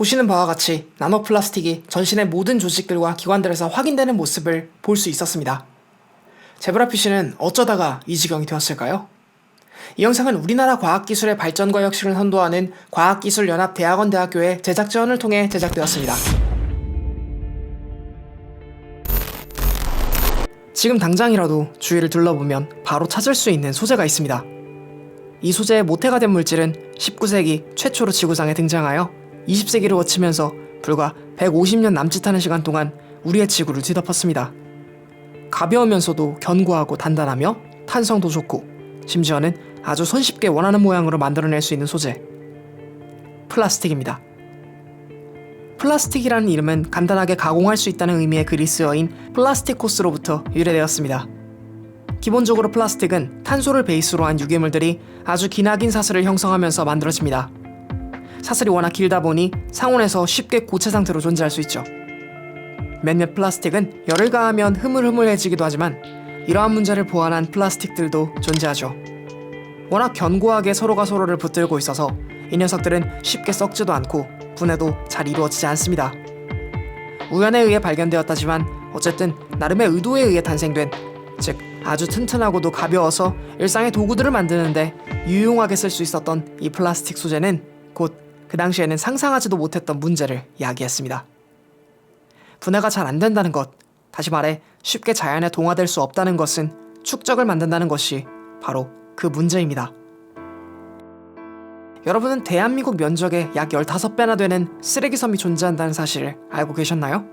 보시는 바와 같이 나노플라스틱이 전신의 모든 조직들과 기관들에서 확인되는 모습을 볼 수 있었습니다. 제브라피쉬는 어쩌다가 이 지경이 되었을까요? 이 영상은 우리나라 과학기술의 발전과 혁신을 선도하는 과학기술연합대학원대학교의 제작 지원을 통해 제작되었습니다. 지금 당장이라도 주위를 둘러보면 바로 찾을 수 있는 소재가 있습니다. 이 소재의 모태가 된 물질은 19세기 최초로 지구상에 등장하여 20세기를 거치면서 불과 150년 남짓하는 시간 동안 우리의 지구를 뒤덮었습니다. 가벼우면서도 견고하고 단단하며 탄성도 좋고 심지어는 아주 손쉽게 원하는 모양으로 만들어낼 수 있는 소재, 플라스틱입니다. 플라스틱이라는 이름은 간단하게 가공할 수 있다는 의미의 그리스어인 플라스티코스로부터 유래되었습니다. 기본적으로 플라스틱은 탄소를 베이스로 한 유기물들이 아주 기나긴 사슬을 형성하면서 만들어집니다. 사슬이 워낙 길다 보니 상온에서 쉽게 고체 상태로 존재할 수 있죠. 몇몇 플라스틱은 열을 가하면 흐물흐물해지기도 하지만 이러한 문제를 보완한 플라스틱들도 존재하죠. 워낙 견고하게 서로가 서로를 붙들고 있어서 이 녀석들은 쉽게 썩지도 않고 분해도 잘 이루어지지 않습니다. 우연에 의해 발견되었다지만 어쨌든 나름의 의도에 의해 탄생된, 즉 아주 튼튼하고도 가벼워서 일상의 도구들을 만드는데 유용하게 쓸 수 있었던 이 플라스틱 소재는 곧 그 당시에는 상상하지도 못했던 문제를 야기했습니다. 분해가 잘 안 된다는 것, 다시 말해 쉽게 자연에 동화될 수 없다는 것은 축적을 만든다는 것이 바로 그 문제입니다. 여러분은 대한민국 면적의 약 15배나 되는 쓰레기섬이 존재한다는 사실을 알고 계셨나요?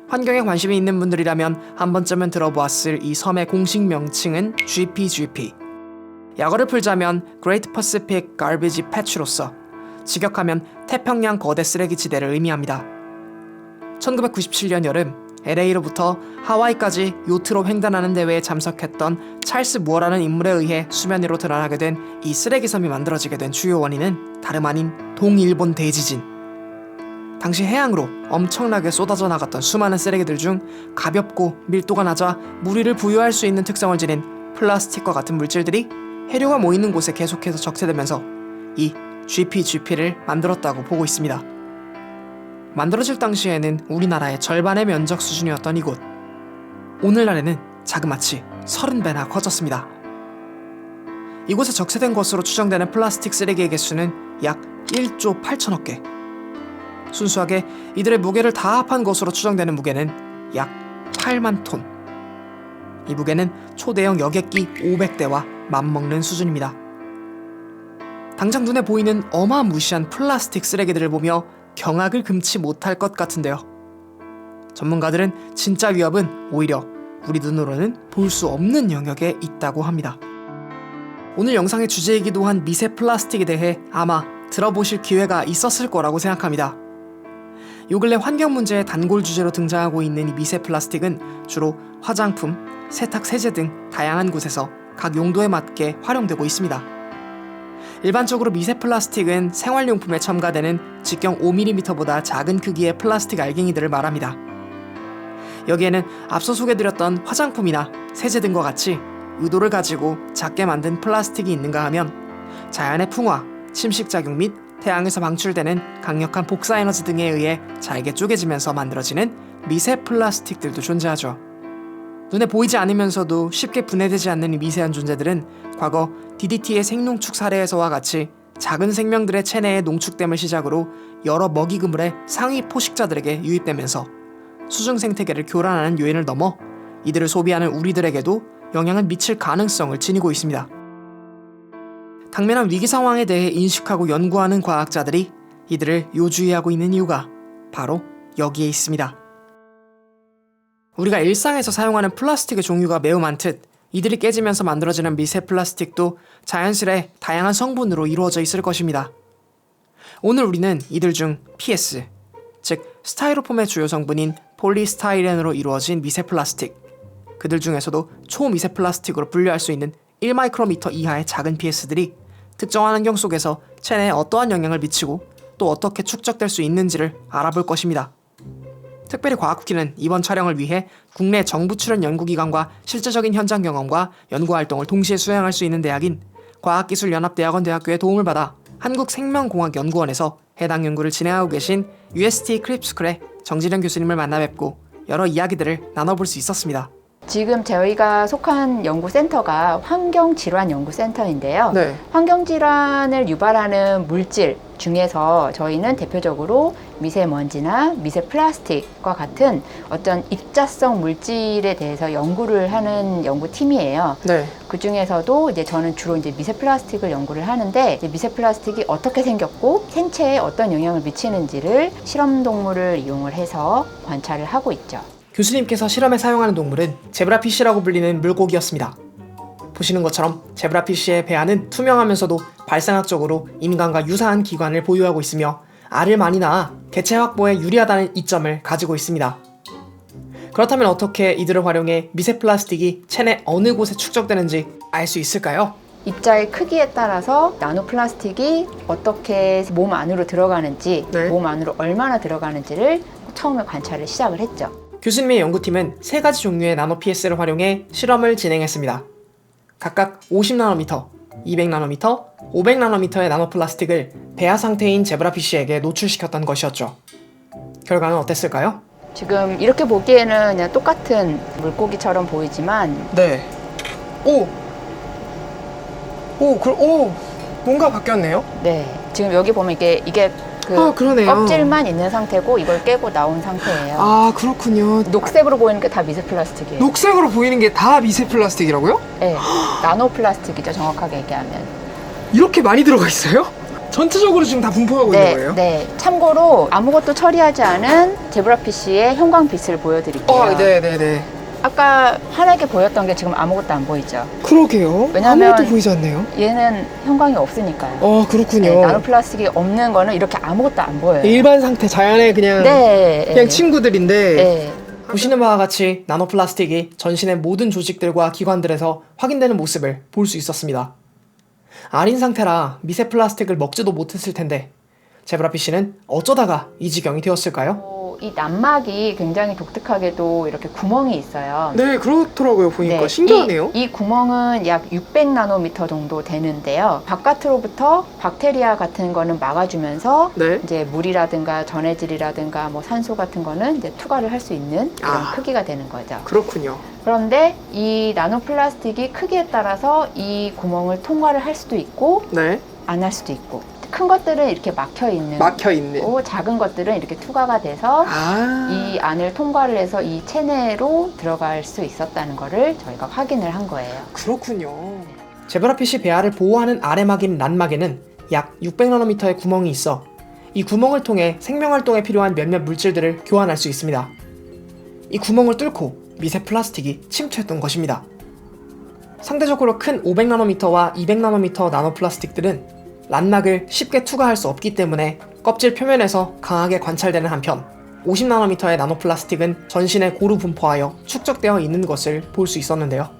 환경에 관심이 있는 분들이라면 한 번쯤은 들어보았을 이 섬의 공식 명칭은 GPGP. 약어를 풀자면 Great Pacific Garbage Patch로서 직역하면 태평양 거대 쓰레기 지대를 의미합니다. 1997년 여름 LA로부터 하와이까지 요트로 횡단하는 대회에 참석했던 찰스 무어라는 인물에 의해 수면 위로 드러나게 된 이 쓰레기섬이 만들어지게 된 주요 원인은 다름 아닌 동일본 대지진. 당시 해양으로 엄청나게 쏟아져 나갔던 수많은 쓰레기들 중 가볍고 밀도가 낮아 무리를 부여할 수 있는 특성을 지닌 플라스틱과 같은 물질들이 해류가 모이는 곳에 계속해서 적재되면서 이 GPGP를 만들었다고 보고 있습니다. 만들어질 당시에는 우리나라의 절반의 면적 수준이었던 이곳. 오늘날에는 자그마치 30배나 커졌습니다. 이곳에 적재된 것으로 추정되는 플라스틱 쓰레기의 개수는 약 1조 8천억 개. 순수하게 이들의 무게를 다 합한 것으로 추정되는 무게는 약 8만 톤. 이 무게는 초대형 여객기 500대와 맞먹는 수준입니다. 당장 눈에 보이는 어마무시한 플라스틱 쓰레기들을 보며 경악을 금치 못할 것 같은데요. 전문가들은 진짜 위협은 오히려 우리 눈으로는 볼 수 없는 영역에 있다고 합니다. 오늘 영상의 주제이기도 한 미세 플라스틱에 대해 아마 들어보실 기회가 있었을 거라고 생각합니다. 요 근래 환경 문제의 단골 주제로 등장하고 있는 이 미세 플라스틱은 주로 화장품, 세탁 세제 등 다양한 곳에서 각 용도에 맞게 활용되고 있습니다. 일반적으로 미세 플라스틱은 생활용품에 첨가되는 직경 5mm보다 작은 크기의 플라스틱 알갱이들을 말합니다. 여기에는 앞서 소개드렸던 화장품이나 세제 등과 같이 의도를 가지고 작게 만든 플라스틱이 있는가 하면 자연의 풍화, 침식작용 및 태양에서 방출되는 강력한 복사에너지 등에 의해 잘게 쪼개지면서 만들어지는 미세 플라스틱들도 존재하죠. 눈에 보이지 않으면서도 쉽게 분해되지 않는 이 미세한 존재들은 과거 DDT의 생농축 사례에서와 같이 작은 생명들의 체내의 농축됨을 시작으로 여러 먹이 그물의 상위 포식자들에게 유입되면서 수중 생태계를 교란하는 요인을 넘어 이들을 소비하는 우리들에게도 영향을 미칠 가능성을 지니고 있습니다. 당면한 위기 상황에 대해 인식하고 연구하는 과학자들이 이들을 요주의하고 있는 이유가 바로 여기에 있습니다. 우리가 일상에서 사용하는 플라스틱의 종류가 매우 많듯 이들이 깨지면서 만들어지는 미세 플라스틱도 자연스레 다양한 성분으로 이루어져 있을 것입니다. 오늘 우리는 이들 중 PS, 즉 스타이로폼의 주요 성분인 폴리스타이렌으로 이루어진 미세 플라스틱, 그들 중에서도 초미세 플라스틱으로 분류할 수 있는 1마이크로미터 이하의 작은 PS들이 특정한 환경 속에서 체내에 어떠한 영향을 미치고 또 어떻게 축적될 수 있는지를 알아볼 것입니다. 특별히 과학쿠키는 이번 촬영을 위해 국내 정부 출연 연구기관과 실제적인 현장 경험과 연구활동을 동시에 수행할 수 있는 대학인 과학기술연합대학원대학교의 도움을 받아 한국생명공학연구원에서 해당 연구를 진행하고 계신 UST 크립스쿨의 정진영 교수님을 만나 뵙고 여러 이야기들을 나눠볼 수 있었습니다. 지금 저희가 속한 연구센터가 환경질환연구센터인데요. 네. 환경질환을 유발하는 물질 중에서 저희는 대표적으로 미세먼지나 미세플라스틱과 같은 어떤 입자성 물질에 대해서 연구를 하는 연구팀이에요. 네. 그 중에서도 이제 저는 주로 이제 미세플라스틱을 연구를 하는데, 이제 미세플라스틱이 어떻게 생겼고 생체에 어떤 영향을 미치는지를 실험 동물을 이용을 해서 관찰을 하고 있죠. 교수님께서 실험에 사용하는 동물은 제브라피쉬라고 불리는 물고기였습니다. 보시는 것처럼 제브라피쉬의 배아는 투명하면서도 발상학적으로 인간과 유사한 기관을 보유하고 있으며 알을 많이 낳아 개체 확보에 유리하다는 이점을 가지고 있습니다. 그렇다면 어떻게 이들을 활용해 미세 플라스틱이 체내 어느 곳에 축적되는지 알 수 있을까요? 입자의 크기에 따라서 나노 플라스틱이 어떻게 몸 안으로 들어가는지, 네. 몸 안으로 얼마나 들어가는지를 처음에 관찰을 시작을 했죠. 교수님의 연구팀은 3가지 종류의 나노 PS를 활용해 실험을 진행했습니다. 각각 50나노미터, 200나노미터, 500나노미터의 나노 플라스틱을 배아 상태인 제브라피쉬에게 노출시켰던 것이었죠. 결과는 어땠을까요? 지금 이렇게 보기에는 그냥 똑같은 물고기처럼 보이지만, 네. 뭔가 바뀌었네요. 네, 지금 여기 보면 이게 그러네요. 껍질만 있는 상태고 이걸 깨고 나온 상태예요. 아, 그렇군요. 녹색으로 보이는 게 다 미세 플라스틱이에요. 녹색으로 보이는 게 다 미세 플라스틱이라고요? 네, 나노 플라스틱이죠, 정확하게 얘기하면. 이렇게 많이 들어가 있어요? 전체적으로 지금 다 분포하고 있는 거예요? 네. 참고로 아무것도 처리하지 않은 제브라피쉬의 형광빛을 보여드릴게요. 네네네. 아까 환하게 보였던 게 지금 아무것도 안 보이죠. 그러게요. 왜냐면 아무것도 보이지 않네요. 얘는 형광이 없으니까요. 그렇군요. 네, 나노 플라스틱이 없는 거는 이렇게 아무것도 안 보여요. 일반 상태, 자연의 그냥 네. 친구들인데 네. 보시는 바와 같이 나노 플라스틱이 전신의 모든 조직들과 기관들에서 확인되는 모습을 볼 수 있었습니다. 알인 상태라 미세 플라스틱을 먹지도 못했을 텐데 제브라피쉬는 어쩌다가 이 지경이 되었을까요? 이 난막이 굉장히 독특하게도 이렇게 구멍이 있어요. 네, 그렇더라고요. 보니까 네, 신기하네요. 이 구멍은 약 600나노미터 정도 되는데요. 바깥으로부터 박테리아 같은 거는 막아주면서 네. 이제 물이라든가 전해질이라든가 뭐 산소 같은 거는 이제 투과를 할 수 있는 이런 크기가 되는 거죠. 그렇군요. 그런데 이 나노 플라스틱이 크기에 따라서 이 구멍을 통과를 할 수도 있고 네. 안 할 수도 있고, 큰 것들은 이렇게 막혀 있는 작은 것들은 이렇게 투과가 돼서 이 안을 통과를 해서 이 체내로 들어갈 수 있었다는 거를 저희가 확인을 한 거예요. 그렇군요. 제브라피쉬 배아를 보호하는 아래막인 란막에는 약 600나노미터의 구멍이 있어 이 구멍을 통해 생명활동에 필요한 몇몇 물질들을 교환할 수 있습니다. 이 구멍을 뚫고 미세 플라스틱이 침투했던 것입니다. 상대적으로 큰 500나노미터와 200나노미터 나노 플라스틱들은 란막을 쉽게 투과할 수 없기 때문에 껍질 표면에서 강하게 관찰되는 한편 50나노미터의 나노 플라스틱은 전신에 고루 분포하여 축적되어 있는 것을 볼 수 있었는데요.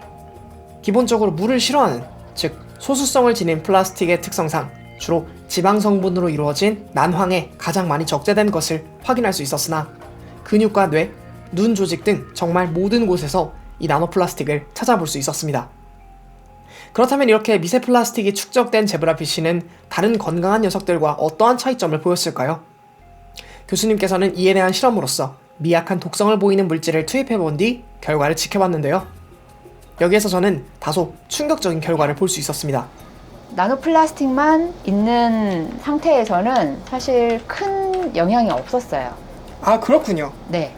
기본적으로 물을 싫어하는, 즉 소수성을 지닌 플라스틱의 특성상 주로 지방 성분으로 이루어진 난황에 가장 많이 적재된 것을 확인할 수 있었으나 근육과 뇌, 눈 조직 등 정말 모든 곳에서 이 나노 플라스틱을 찾아볼 수 있었습니다. 그렇다면 이렇게 미세 플라스틱이 축적된 제브라피쉬는 다른 건강한 녀석들과 어떠한 차이점을 보였을까요? 교수님께서는 이에 대한 실험으로서 미약한 독성을 보이는 물질을 투입해본 뒤 결과를 지켜봤는데요. 여기에서 저는 다소 충격적인 결과를 볼 수 있었습니다. 나노 플라스틱만 있는 상태에서는 사실 큰 영향이 없었어요. 아, 그렇군요. 네.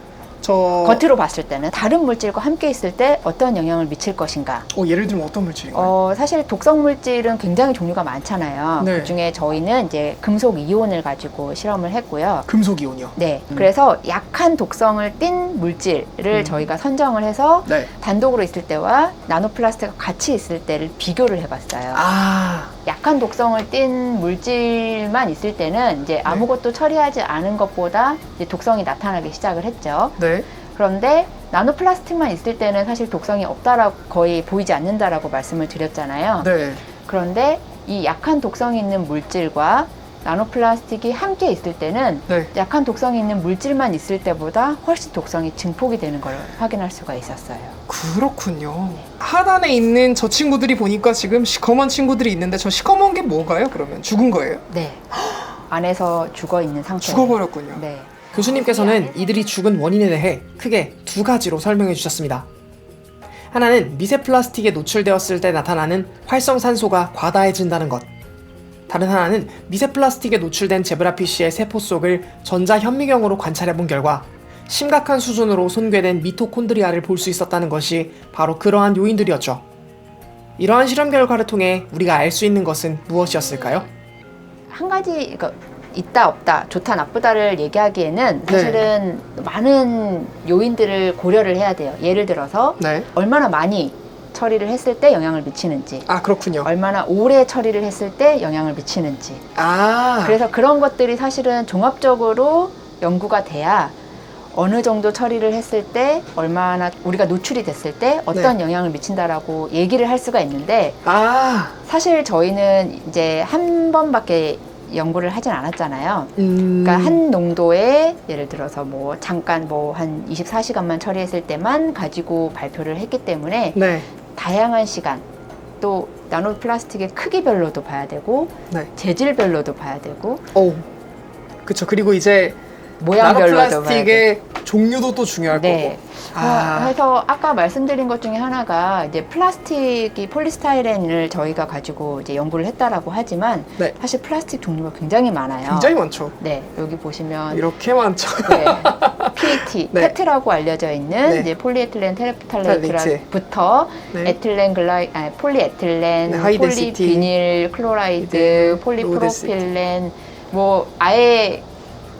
겉으로 봤을 때는 다른 물질과 함께 있을 때 어떤 영향을 미칠 것인가. 예를 들면 어떤 물질인가요? 사실 독성 물질은 굉장히 종류가 많잖아요. 네. 그중에 저희는 이제 금속 이온을 가지고 실험을 했고요. 금속 이온이요? 네. 그래서 약한 독성을 띤 물질을 저희가 선정을 해서 네. 단독으로 있을 때와 나노 플라스틱과 같이 있을 때를 비교를 해봤어요. 약한 독성을 띤 물질만 있을 때는 이제 아무것도 처리하지 않은 것보다 이제 독성이 나타나기 시작을 했죠. 네. 그런데 나노 플라스틱만 있을 때는 사실 독성이 없다라고, 거의 보이지 않는다라고 말씀을 드렸잖아요. 네. 그런데 이 약한 독성이 있는 물질과 나노 플라스틱이 함께 있을 때는 약한 독성이 있는 물질만 있을 때보다 훨씬 독성이 증폭이 되는 걸 확인할 수가 있었어요. 그렇군요. 하단에 있는 저 친구들이 보니까 지금 시커먼 친구들이 있는데 저 시커먼 게 뭔가요? 그러면 죽은 거예요? 네. 안에서 죽어 있는 상태. 죽어버렸군요. 네. 교수님께서는 이들이 죽은 원인에 대해 크게 두 가지로 설명해 주셨습니다. 하나는 미세 플라스틱에 노출되었을 때 나타나는 활성산소가 과다해진다는 것. 다른 하나는 미세 플라스틱에 노출된 제브라피쉬의 세포 속을 전자현미경으로 관찰해 본 결과 심각한 수준으로 손괴된 미토콘드리아를 볼 수 있었다는 것이 바로 그러한 요인들이었죠. 이러한 실험 결과를 통해 우리가 알 수 있는 것은 무엇이었을까요? 한 가지, 그러니까 있다 없다, 좋다 나쁘다를 얘기하기에는 사실은 많은 요인들을 고려를 해야 돼요. 예를 들어서 네. 얼마나 많이 처리를 했을 때 영향을 미치는지, 아, 그렇군요. 얼마나 오래 처리를 했을 때 영향을 미치는지. 그래서 그런 것들이 사실은 종합적으로 연구가 돼야 어느 정도 처리를 했을 때 얼마나 우리가 노출이 됐을 때 어떤 영향을 미친다라고 얘기를 할 수가 있는데, 사실 저희는 이제 한 번밖에 연구를 하진 않았잖아요. 그러니까 한 농도에 예를 들어서 뭐 잠깐 뭐 한 24시간만 처리했을 때만 가지고 발표를 했기 때문에 다양한 시간, 또 나노 플라스틱의 크기별로도 봐야 되고 재질별로도 봐야 되고 그쵸. 그리고 이제 모양별로도 봐야 플라스틱의 종류도 또 중요할 거고. 그래서 아까 말씀드린 것 중에 하나가 이제 플라스틱이 폴리스타이렌을 저희가 가지고 이제 연구를 했다라고 하지만 사실 플라스틱 종류가 굉장히 많아요. 굉장히 많죠. 네, 여기 보시면 이렇게 많죠. PET, 페트라고 알려져 있는 이제 폴리에틸렌 테레프탈레이트부터 에틸렌 폴리에틸렌, 폴리비닐 클로라이드, 폴리프로필렌, 뭐 아예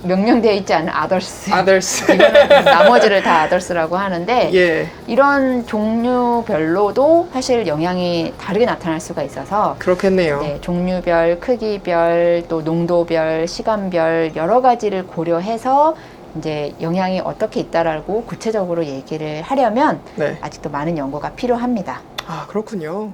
명령되어 있지 않은 아더스. 이거는 나머지를 다 아더스라고 하는데 이런 종류별로도 사실 영향이 다르게 나타날 수가 있어서 그렇겠네요. 네, 종류별, 크기별, 또 농도별, 시간별 여러 가지를 고려해서 이제 영향이 어떻게 있다라고 구체적으로 얘기를 하려면 아직도 많은 연구가 필요합니다. 그렇군요.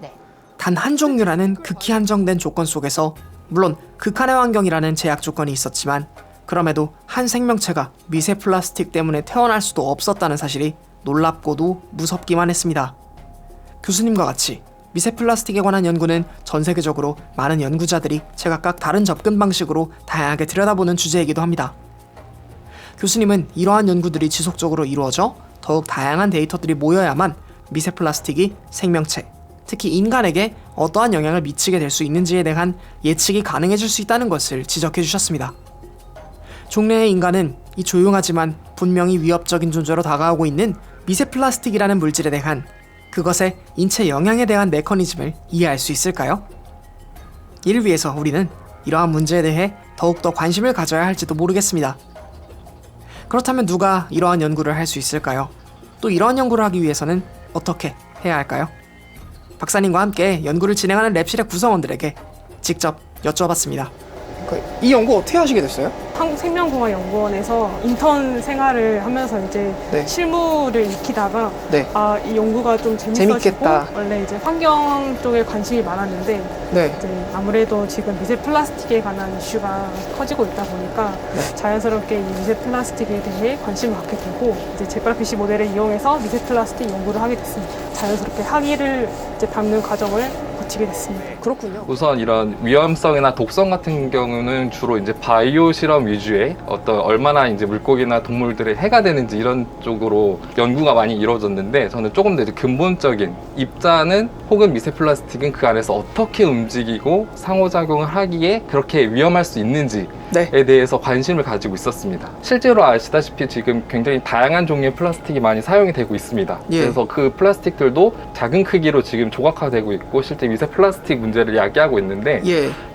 단 한 종류라는 극히 한정된 조건 속에서 물론 극한의 환경이라는 제약 조건이 있었지만 그럼에도 한 생명체가 미세 플라스틱 때문에 태어날 수도 없었다는 사실이 놀랍고도 무섭기만 했습니다. 교수님과 같이 미세 플라스틱에 관한 연구는 전 세계적으로 많은 연구자들이 제각각 다른 접근 방식으로 다양하게 들여다보는 주제이기도 합니다. 교수님은 이러한 연구들이 지속적으로 이루어져 더욱 다양한 데이터들이 모여야만 미세 플라스틱이 생명체, 특히 인간에게 어떠한 영향을 미치게 될 수 있는지에 대한 예측이 가능해질 수 있다는 것을 지적해 주셨습니다. 종래의 인간은 이 조용하지만 분명히 위협적인 존재로 다가오고 있는 미세 플라스틱이라는 물질에 대한 그것의 인체 영향에 대한 메커니즘을 이해할 수 있을까요? 이를 위해서 우리는 이러한 문제에 대해 더욱더 관심을 가져야 할지도 모르겠습니다. 그렇다면 누가 이러한 연구를 할 수 있을까요? 또 이러한 연구를 하기 위해서는 어떻게 해야 할까요? 박사님과 함께 연구를 진행하는 랩실의 구성원들에게 직접 여쭤봤습니다. 이 연구 어떻게 하시게 됐어요? 한국생명공학연구원에서 인턴 생활을 하면서 이제 실무를 익히다가 이 연구가 좀 재밌어지고 원래 이제 환경 쪽에 관심이 많았는데 이제 아무래도 지금 미세 플라스틱에 관한 이슈가 커지고 있다 보니까 자연스럽게 이 미세 플라스틱에 대해 관심을 갖게 되고 이제 제브라피쉬 모델을 이용해서 미세 플라스틱 연구를 하게 됐습니다. 자연스럽게 학위를 이제 밟는 과정을 거치게 됐습니다. 그렇군요. 우선 이런 위험성이나 독성 같은 경우는 주로 이제 바이오 실험 위주의 어떤 얼마나 이제 물고기나 동물들에 해가 되는지 이런 쪽으로 연구가 많이 이루어졌는데 저는 조금 더 이제 근본적인 입자는 혹은 미세 플라스틱은 그 안에서 어떻게 움직이고 상호작용을 하기에 그렇게 위험할 수 있는지에 대해서 관심을 가지고 있었습니다. 실제로 아시다시피 지금 굉장히 다양한 종류의 플라스틱이 많이 사용이 되고 있습니다. 그래서 그 플라스틱들도 작은 크기로 지금 조각화되고 있고 실제 미세 플라스틱 문제를 야기하고 있는데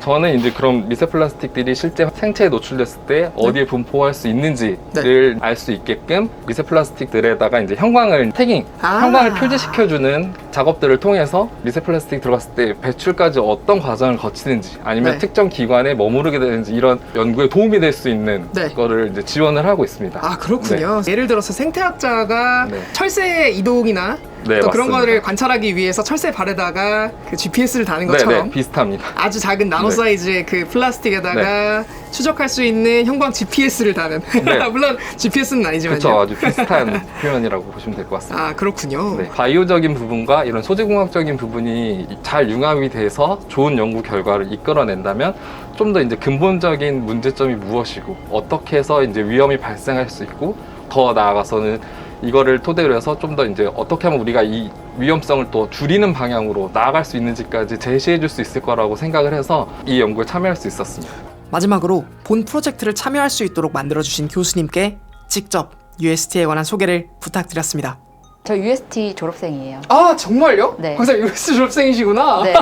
저는 이제 그럼 미세 플라스틱들이 실제 생체에 노출됐을 때 어디에 분포할 수 있는지를 알 수 있게끔 미세 플라스틱들에다가 이제 형광을 형광을 표시시켜주는 작업들을 통해서 미세 플라스틱 들어갔을 때 배출까지 어떤 과정을 거치는지 아니면 특정 기관에 머무르게 되는지 이런 연구에 도움이 될 수 있는 거를 이제 지원을 하고 있습니다. 그렇군요. 예를 들어서 생태학자가 철새 이동이나 네, 또 그런 맞습니다. 거를 관찰하기 위해서 철새 발에다가 그 GPS를 다는 것처럼 네, 비슷합니다. 아주 작은 나노 네. 사이즈의 그 플라스틱에다가 추적할 수 있는 형광 GPS를 다는 네. 물론 GPS는 아니지만요. 그렇죠. 아주 비슷한 표현이라고 보시면 될 것 같습니다. 아 그렇군요. 네, 바이오적인 부분과 이런 소재공학적인 부분이 잘 융합이 돼서 좋은 연구 결과를 이끌어낸다면 좀 더 이제 근본적인 문제점이 무엇이고 어떻게 해서 이제 위험이 발생할 수 있고 더 나아가서는 이거를 토대로 해서 좀 더 이제 어떻게 하면 우리가 이 위험성을 또 줄이는 방향으로 나아갈 수 있는지까지 제시해 줄 수 있을 거라고 생각을 해서 이 연구에 참여할 수 있었습니다. 마지막으로 본 프로젝트를 참여할 수 있도록 만들어주신 교수님께 직접 UST에 관한 소개를 부탁드렸습니다. 저 UST 졸업생이에요. 아 정말요? 네. 박사 UST 졸업생이시구나. 네.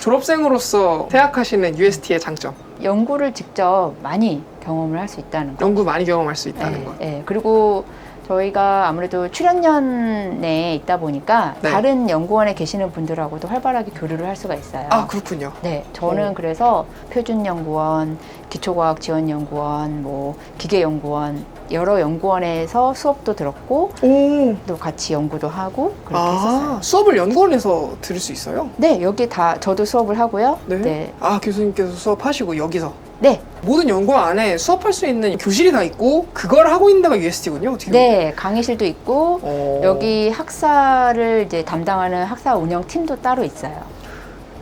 졸업생으로서 생각하시는 UST의 장점. 연구를 직접 많이 경험을 할 수 있다는 거. 연구 많이 경험할 수 있다는 네, 것. 네. 그리고 저희가 아무래도 출연년에 있다 보니까 네. 다른 연구원에 계시는 분들하고도 활발하게 교류를 할 수가 있어요. 아 그렇군요. 네, 저는 그래서 표준연구원, 기초과학지원연구원, 뭐 기계연구원 여러 연구원에서 수업도 들었고 오. 또 같이 연구도 하고 그렇게 했었어요. 아 수업을 연구원에서 들을 수 있어요? 네, 여기 다 저도 수업을 하고요. 네. 네, 아 교수님께서 수업하시고 여기서 네, 모든 연구원 안에 수업할 수 있는 교실이 다 있고 그걸 하고 있는 데가 UST군요. 어떻게 보면. 네, 강의실도 있고 여기 학사를 이제 담당하는 학사 운영팀도 따로 있어요.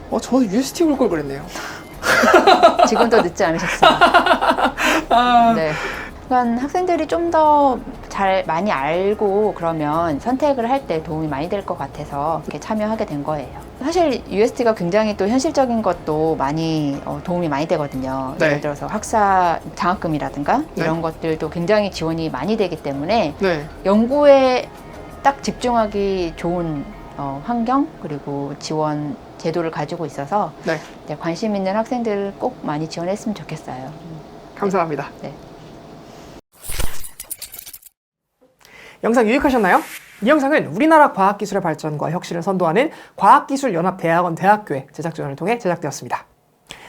저도 UST 올 걸 그랬네요. 지금도 늦지 않으셨어요. 네. 그러니까 학생들이 좀 더 잘 많이 알고 그러면 선택을 할 때 도움이 많이 될 것 같아서 이렇게 참여하게 된 거예요. 사실 UST가 굉장히 또 현실적인 것도 많이 도움이 많이 되거든요. 네. 예를 들어서 학사 장학금이라든가 네. 이런 것들도 굉장히 지원이 많이 되기 때문에 네. 연구에 딱 집중하기 좋은 환경 그리고 지원 제도를 가지고 있어서 네. 관심 있는 학생들 꼭 많이 지원했으면 좋겠어요. 감사합니다. 네. 영상 유익하셨나요? 이 영상은 우리나라 과학기술의 발전과 혁신을 선도하는 과학기술연합대학원 대학교의 제작 지원을 통해 제작되었습니다.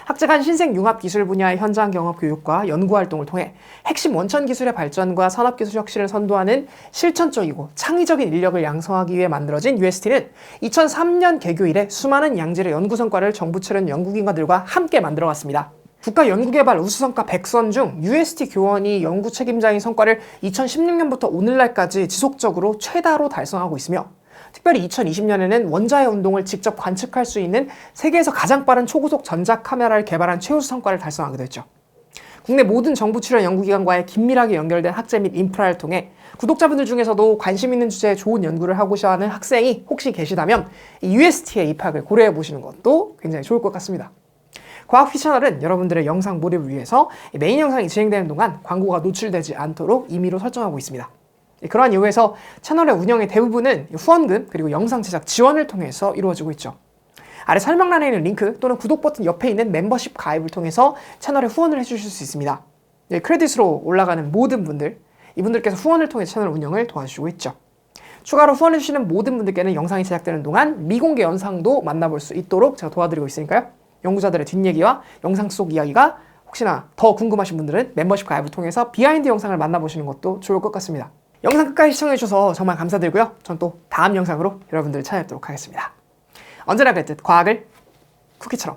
학제 간 신생 융합 기술 분야의 현장 경험 교육과 연구 활동을 통해 핵심 원천 기술의 발전과 산업기술 혁신을 선도하는 실천적이고 창의적인 인력을 양성하기 위해 만들어진 UST는 2003년 개교 이래 수많은 양질의 연구 성과를 정부 출연 연구기관들과 함께 만들어왔습니다. 국가연구개발 우수성과 100선 중 UST 교원이 연구 책임자인 성과를 2016년부터 오늘날까지 지속적으로 최다로 달성하고 있으며 특별히 2020년에는 원자의 운동을 직접 관측할 수 있는 세계에서 가장 빠른 초고속 전자카메라를 개발한 최우수 성과를 달성하기도 했죠. 국내 모든 정부 출연 연구기관과의 긴밀하게 연결된 학제 및 인프라를 통해 구독자분들 중에서도 관심 있는 주제에 좋은 연구를 하고자 하는 학생이 혹시 계시다면 이 UST에 입학을 고려해 보시는 것도 굉장히 좋을 것 같습니다. 과학피 채널은 여러분들의 영상 몰입을 위해서 메인 영상이 진행되는 동안 광고가 노출되지 않도록 임의로 설정하고 있습니다. 그러한 이유에서 채널의 운영의 대부분은 후원금 그리고 영상 제작 지원을 통해서 이루어지고 있죠. 아래 설명란에 있는 링크 또는 구독 버튼 옆에 있는 멤버십 가입을 통해서 채널에 후원을 해주실 수 있습니다. 크레딧으로 올라가는 모든 분들, 이분들께서 후원을 통해 채널 운영을 도와주시고 있죠. 추가로 후원해주시는 모든 분들께는 영상이 제작되는 동안 미공개 영상도 만나볼 수 있도록 제가 도와드리고 있으니까요. 연구자들의 뒷얘기와 영상 속 이야기가 혹시나 더 궁금하신 분들은 멤버십 가입을 통해서 비하인드 영상을 만나보시는 것도 좋을 것 같습니다. 영상 끝까지 시청해주셔서 정말 감사드리고요. 전 또 다음 영상으로 여러분들을 찾아뵙도록 하겠습니다. 언제나 뵙듯 과학을 쿠키처럼